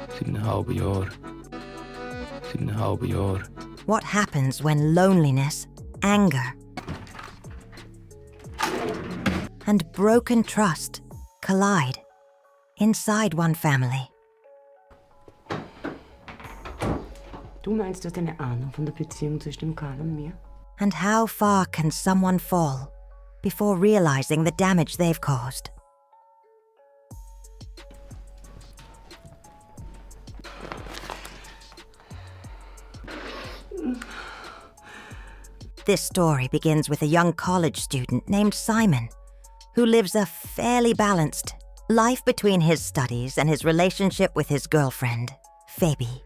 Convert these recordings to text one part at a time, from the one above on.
7,5 jaar. 7,5 jaar. What happens when loneliness, anger, and broken trust collide inside one family? Du meinst, du hast eine Ahnung von der Beziehung zwischen dem Karl und mir? And how far can someone fall before realizing the damage they've caused? This story begins with a young college student named Simon, who lives a fairly balanced life between his studies and his relationship with his girlfriend, Phoebe.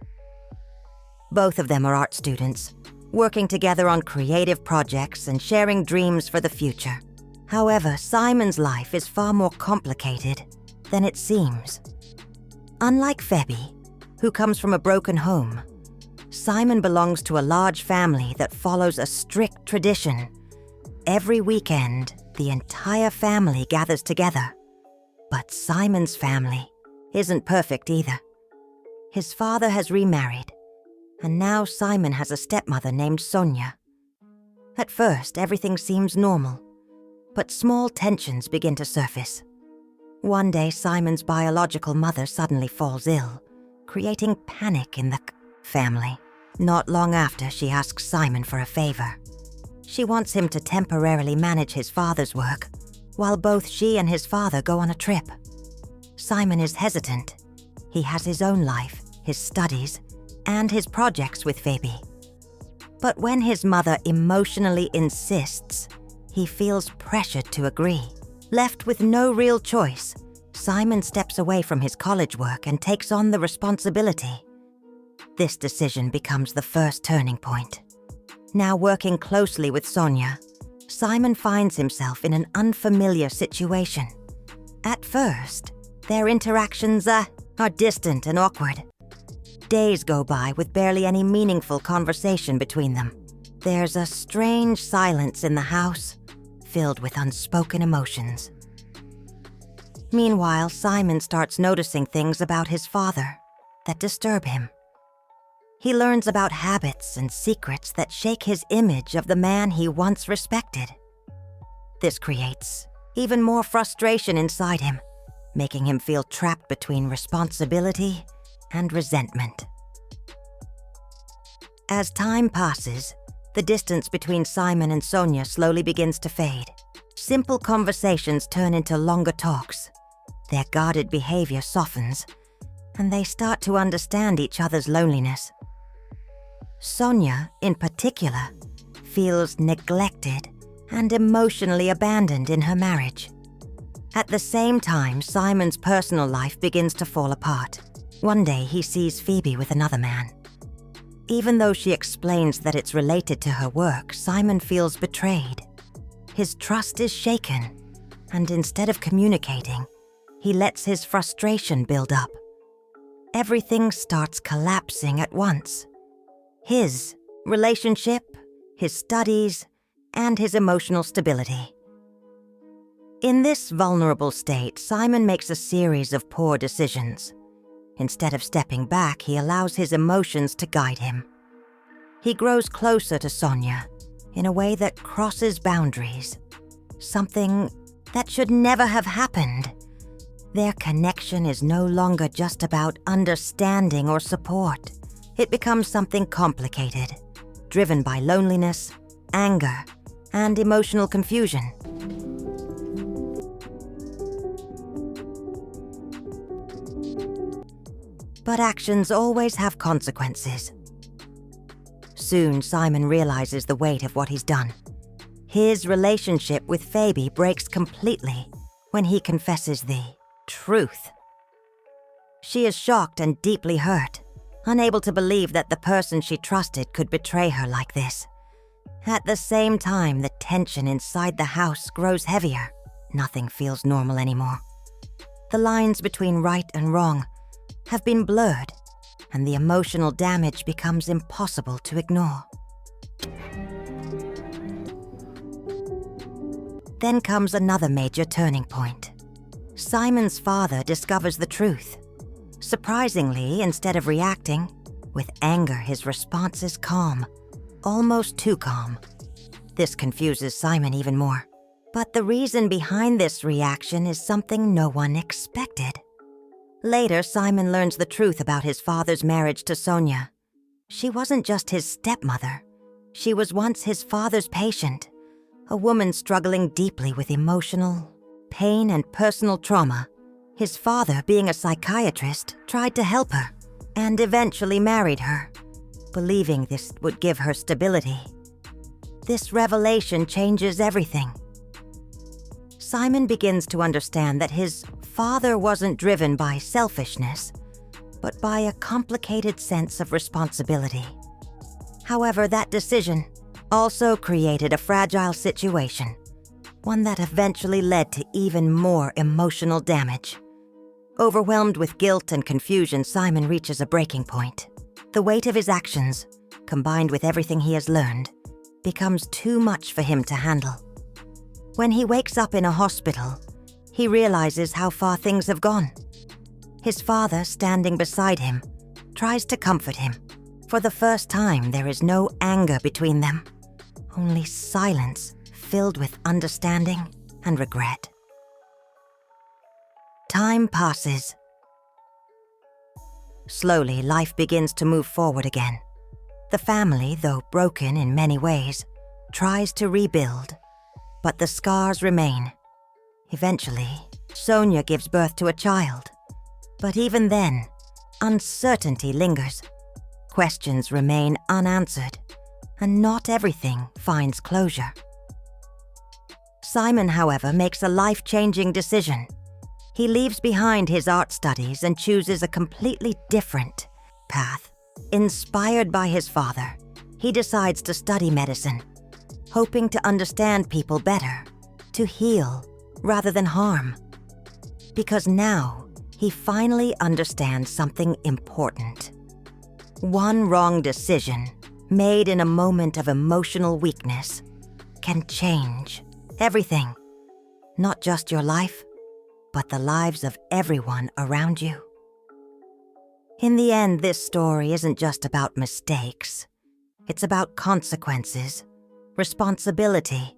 Both of them are art students, working together on creative projects and sharing dreams for the future. However, Simon's life is far more complicated than it seems. Unlike Phoebe, who comes from a broken home, Simon belongs to a large family that follows a strict tradition. Every weekend, the entire family gathers together. But Simon's family isn't perfect either. His father has remarried, and now Simon has a stepmother named Sonia. At first, everything seems normal, but small tensions begin to surface. One day, Simon's biological mother suddenly falls ill, creating panic in the family. Not long after, she asks Simon for a favor. She wants him to temporarily manage his father's work, while both she and his father go on a trip. Simon is hesitant. He has his own life, his studies, and his projects with Phoebe. But when his mother emotionally insists, he feels pressured to agree. Left with no real choice, Simon steps away from his college work and takes on the responsibility. This decision becomes the first turning point. Now working closely with Sonia, Simon finds himself in an unfamiliar situation. At first, their interactions are distant and awkward. Days go by with barely any meaningful conversation between them. There's a strange silence in the house, filled with unspoken emotions. Meanwhile, Simon starts noticing things about his father that disturb him. He learns about habits and secrets that shake his image of the man he once respected. This creates even more frustration inside him, making him feel trapped between responsibility and resentment. As time passes, the distance between Simon and Sonia slowly begins to fade. Simple conversations turn into longer talks. Their guarded behavior softens, and they start to understand each other's loneliness. Sonia, in particular, feels neglected and emotionally abandoned in her marriage. At the same time, Simon's personal life begins to fall apart. One day, he sees Phoebe with another man. Even though she explains that it's related to her work, Simon feels betrayed. His trust is shaken, and instead of communicating, he lets his frustration build up. Everything starts collapsing at once. His relationship, his studies, and his emotional stability. In this vulnerable state, Simon makes a series of poor decisions. Instead of stepping back, he allows his emotions to guide him. He grows closer to Sonia in a way that crosses boundaries, something that should never have happened. Their connection is no longer just about understanding or support. It becomes something complicated, driven by loneliness, anger, and emotional confusion. But actions always have consequences. Soon, Simon realizes the weight of what he's done. His relationship with Phoebe breaks completely when he confesses the truth. She is shocked and deeply hurt, unable to believe that the person she trusted could betray her like this. At the same time, the tension inside the house grows heavier. Nothing feels normal anymore. The lines between right and wrong have been blurred, and the emotional damage becomes impossible to ignore. Then comes another major turning point. Simon's father discovers the truth. Surprisingly, instead of reacting, with anger his response is calm, almost too calm. This confuses Simon even more. But the reason behind this reaction is something no one expected. Later, Simon learns the truth about his father's marriage to Sonia. She wasn't just his stepmother. She was once his father's patient, a woman struggling deeply with emotional pain and personal trauma. His father, being a psychiatrist, tried to help her and eventually married her, believing this would give her stability. This revelation changes everything. Simon begins to understand that his father wasn't driven by selfishness, but by a complicated sense of responsibility. However, that decision also created a fragile situation, one that eventually led to even more emotional damage. Overwhelmed with guilt and confusion, Simon reaches a breaking point. The weight of his actions, combined with everything he has learned, becomes too much for him to handle. When he wakes up in a hospital, he realizes how far things have gone. His father, standing beside him, tries to comfort him. For the first time, there is no anger between them, only silence filled with understanding and regret. Time passes. Slowly, life begins to move forward again. The family, though broken in many ways, tries to rebuild, but the scars remain. Eventually, Sonia gives birth to a child. But even then, uncertainty lingers. Questions remain unanswered, and not everything finds closure. Simon, however, makes a life-changing decision. He leaves behind his art studies and chooses a completely different path. Inspired by his father, he decides to study medicine, hoping to understand people better, to heal rather than harm. Because now, he finally understands something important. One wrong decision, made in a moment of emotional weakness, can change everything. Not just your life, but the lives of everyone around you. In the end, this story isn't just about mistakes. It's about consequences, responsibility,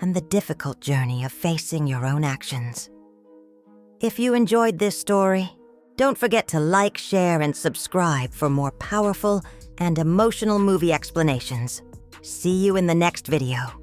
and the difficult journey of facing your own actions. If you enjoyed this story, don't forget to like, share, and subscribe for more powerful and emotional movie explanations. See you in the next video.